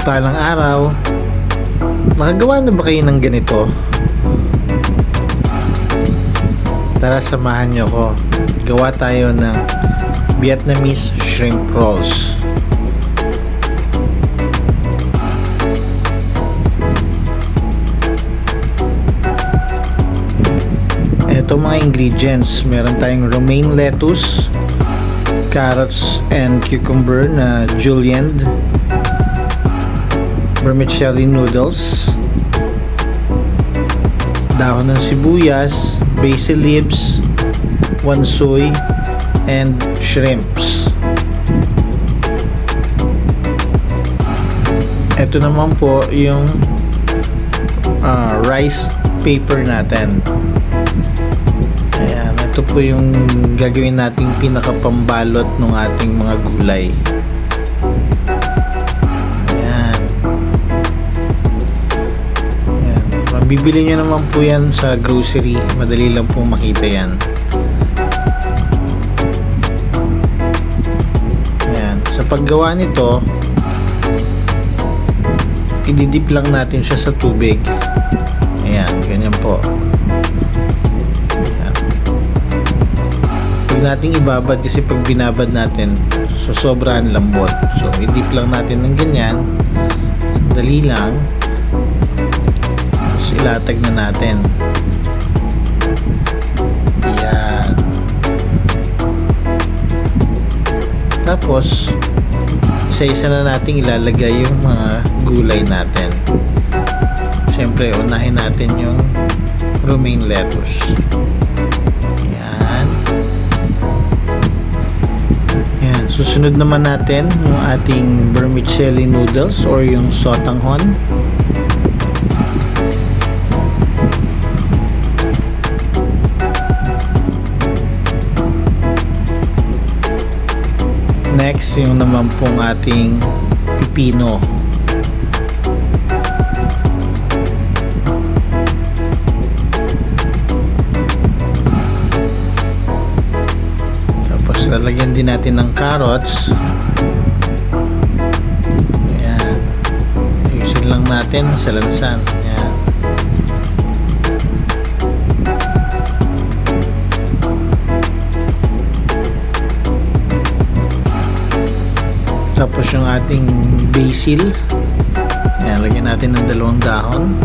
Mapagpalang araw. Nakagawa na ba kayo ng ganito? Tara, samahan nyo ko. Gawa tayo ng Vietnamese shrimp rolls. Ito mga ingredients. Meron tayong romaine lettuce, carrots and cucumber na julienne, vermicelli noodles, dahon ng sibuyas, basil leaves, wansoy, and shrimps. Ito naman po yung rice paper natin. Ayan, ito po yung gagawin nating pinakapambalot ng ating mga gulay. Ayan. Ayan. Mabibili nyo naman po yan sa grocery. Madali lang po makita yan. Ayan. Sa paggawa nito, ididip lang natin siya sa tubig. Ayan, ganyan po. Nating ibabad kasi pag binabad natin so sobrang lambot, so i-dip lang natin ng ganyan, dali lang, tapos ilatag na natin. Yan, tapos isa-isa na nating ilalagay yung mga gulay natin. Siyempre unahin natin yung romaine lettuce. Susunod naman natin yung ating vermicelli noodles or yung sotanghon. Next, yung naman pong ating pipino. Lalagyan din natin ng carrots. Ayan. Ayusin lang natin sa lansan. Ayan. Tapos yung ating basil. Ayan, lagyan natin ng 2 dahon.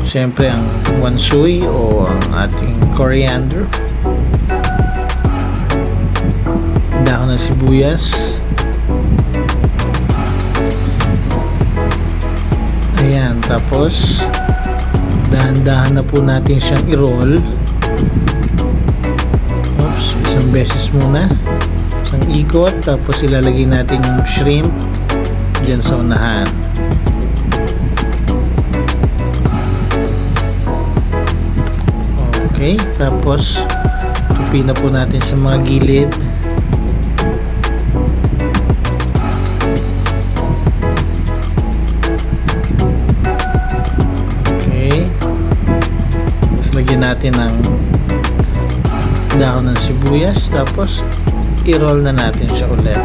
Siyempre ang wansoy o ang ating coriander. Dahon ng sibuyas. Ayan, tapos dahan-dahan na po natin siyang i-roll. Oops, isang beses muna, isang ikot, tapos ilalagay natin yung shrimp dyan sa unahan. Okay, tapos tupi na po natin sa mga gilid. Lagyan natin ng dahon ng sibuyas, tapos i-roll na natin siya ulit.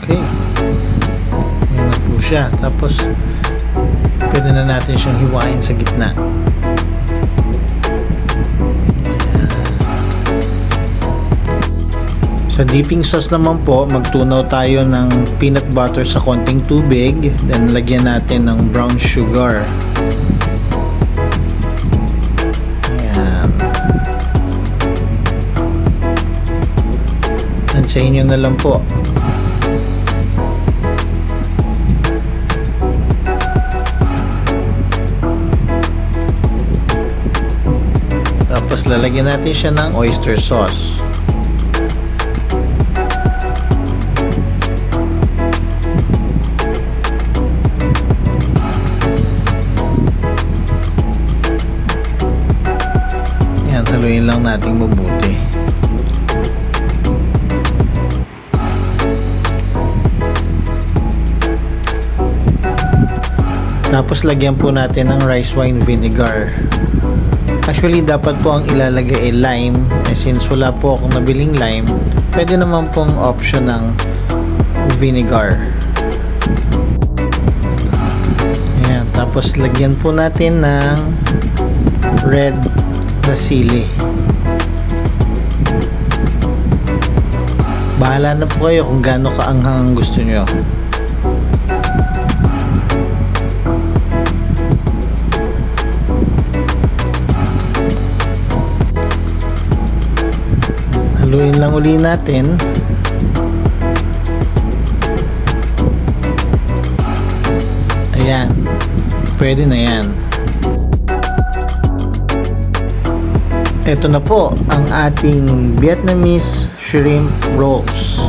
Okay, yan na po siya. Tapos pwede na natin siyang hiwain sa gitna. Sa dipping sauce naman po, magtunaw tayo ng peanut butter sa konting tubig, then lagyan natin ng brown sugar. Ayan. Tansyahin nyo na lang po. Tapos lalagyan natin siya ng oyster sauce. Haluin lang natin mabuti. Tapos lagyan po natin ng rice wine vinegar. Actually, dapat po ang ilalagay ay lime. Since wala po akong nabiling lime, pwede naman pong option ng vinegar. Ayan. Tapos, lagyan po natin ng red na sili. Bahala na po kayo kung gaano kaanghang gusto nyo. Haluin lang uli natin. Ayan. Pwede na yan. Ito na po ang ating Vietnamese shrimp rolls.